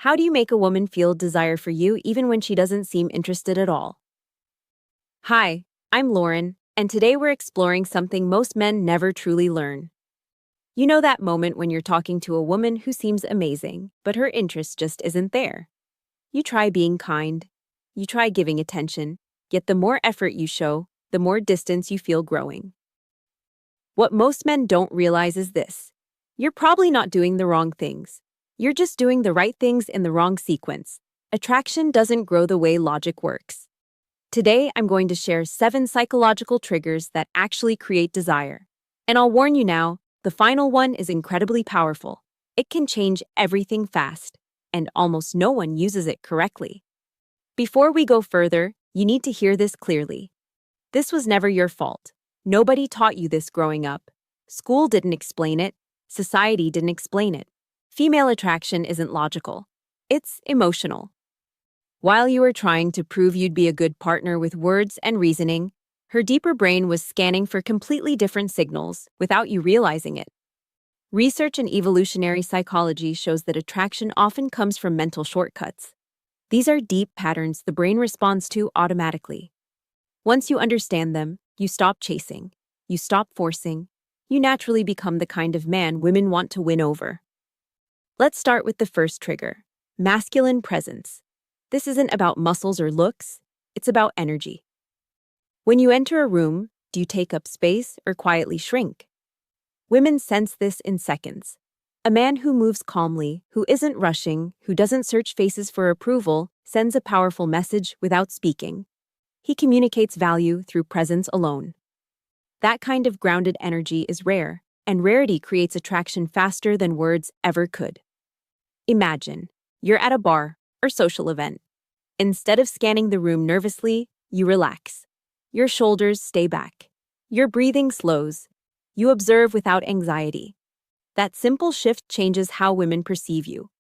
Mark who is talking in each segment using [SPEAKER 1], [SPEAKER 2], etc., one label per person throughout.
[SPEAKER 1] How do you make a woman feel desire for you even when she doesn't seem interested at all? Hi, I'm Lauren, and today we're exploring something most men never truly learn. You know that moment when you're talking to a woman who seems amazing, but her interest just isn't there. You try being kind, you try giving attention, yet the more effort you show, the more distance you feel growing. What most men don't realize is this: you're probably not doing the wrong things. You're just doing the right things in the wrong sequence. Attraction doesn't grow the way logic works. Today, I'm going to share 7 psychological triggers that actually create desire. And I'll warn you now, the final one is incredibly powerful. It can change everything fast, and almost no one uses it correctly. Before we go further, you need to hear this clearly. This was never your fault. Nobody taught you this growing up. School didn't explain it. Society didn't explain it. Female attraction isn't logical. It's emotional. While you were trying to prove you'd be a good partner with words and reasoning, her deeper brain was scanning for completely different signals without you realizing it. Research in evolutionary psychology shows that attraction often comes from mental shortcuts. These are deep patterns the brain responds to automatically. Once you understand them, you stop chasing, you stop forcing, you naturally become the kind of man women want to win over. Let's start with the first trigger: masculine presence. This isn't about muscles or looks, it's about energy. When you enter a room, do you take up space or quietly shrink? Women sense this in seconds. A man who moves calmly, who isn't rushing, who doesn't search faces for approval, sends a powerful message without speaking. He communicates value through presence alone. That kind of grounded energy is rare, and rarity creates attraction faster than words ever could. Imagine, you're at a bar or social event. Instead of scanning the room nervously, you relax. Your shoulders stay back. Your breathing slows. You observe without anxiety. That simple shift changes how women perceive you.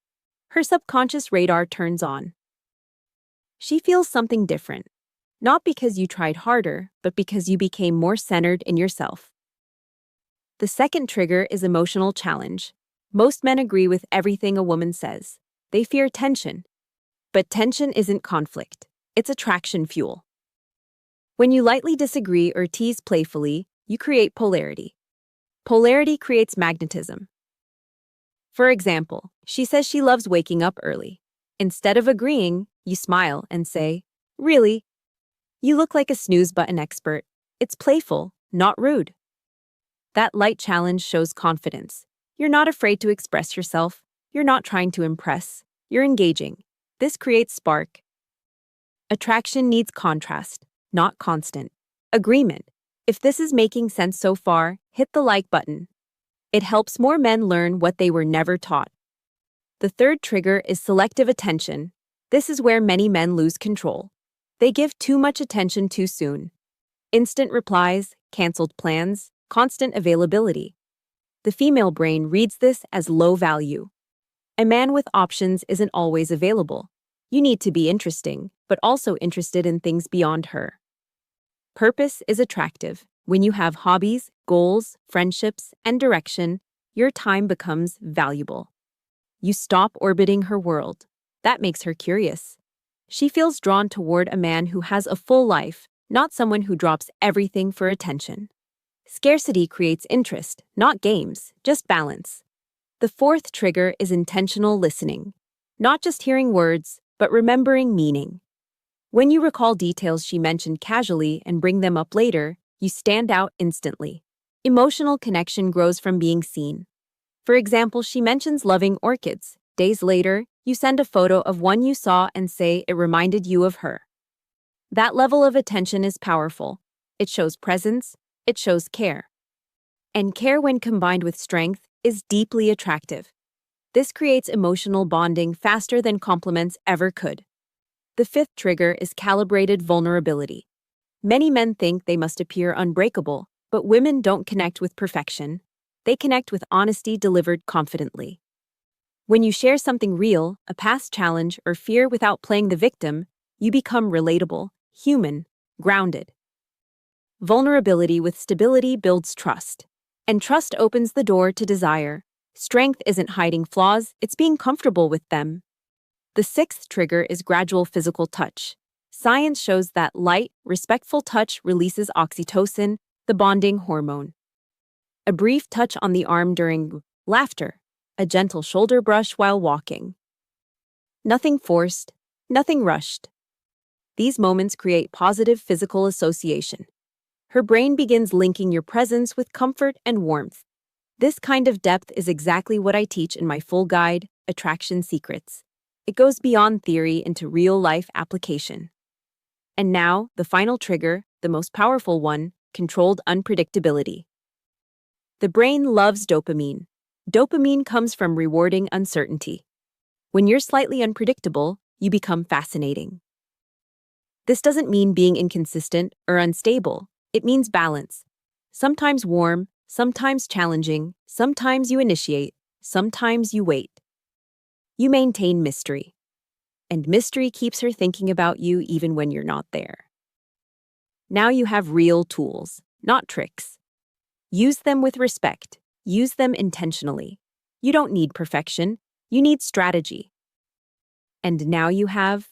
[SPEAKER 1] Her subconscious radar turns on. She feels something different, not because you tried harder, but because you became more centered in yourself. The second trigger is emotional challenge. Most men agree with everything a woman says. They fear tension. But tension isn't conflict. It's attraction fuel. When you lightly disagree or tease playfully, you create polarity. Polarity creates magnetism. For example, she says she loves waking up early. Instead of agreeing, you smile and say, "Really? You look like a snooze button expert." It's playful, not rude. That light challenge shows confidence. You're not afraid to express yourself. You're not trying to impress. You're engaging. This creates spark. Attraction needs contrast, not constant. Agreement. If this is making sense so far, hit the like button. It helps more men learn what they were never taught. The third trigger is selective attention. This is where many men lose control. They give too much attention too soon. Instant replies, canceled plans, constant availability. The female brain reads this as low value. A man with options isn't always available. You need to be interesting, but also interested in things beyond her. Purpose is attractive. When you have hobbies, goals, friendships, and direction, your time becomes valuable. You stop orbiting her world. That makes her curious. She feels drawn toward a man who has a full life, not someone who drops everything for attention. Scarcity creates interest, not games, just balance. The fourth trigger is intentional listening. Not just hearing words, but remembering meaning. When you recall details she mentioned casually and bring them up later, you stand out instantly. Emotional connection grows from being seen. For example, she mentions loving orchids. Days later, you send a photo of one you saw and say it reminded you of her. That level of attention is powerful. It shows presence, it shows care. And care, when combined with strength, is deeply attractive. This creates emotional bonding faster than compliments ever could. The fifth trigger is calibrated vulnerability. Many men think they must appear unbreakable, but women don't connect with perfection. They connect with honesty delivered confidently. When you share something real, a past challenge or fear, without playing the victim, you become relatable, human, grounded. Vulnerability with stability builds trust. And trust opens the door to desire. Strength isn't hiding flaws, it's being comfortable with them. The sixth trigger is gradual physical touch. Science shows that light, respectful touch releases oxytocin, the bonding hormone. A brief touch on the arm during laughter, a gentle shoulder brush while walking. Nothing forced, nothing rushed. These moments create positive physical association. Her brain begins linking your presence with comfort and warmth. This kind of depth is exactly what I teach in my full guide, Attraction Secrets. It goes beyond theory into real-life application. And now, the final trigger, the most powerful one, controlled unpredictability. The brain loves dopamine. Dopamine comes from rewarding uncertainty. When you're slightly unpredictable, you become fascinating. This doesn't mean being inconsistent or unstable. It means balance. Sometimes warm, sometimes challenging, sometimes you initiate, sometimes you wait. You maintain mystery. And mystery keeps her thinking about you even when you're not there. Now you have real tools, not tricks. Use them with respect. Use them intentionally. You don't need perfection. You need strategy. And now you have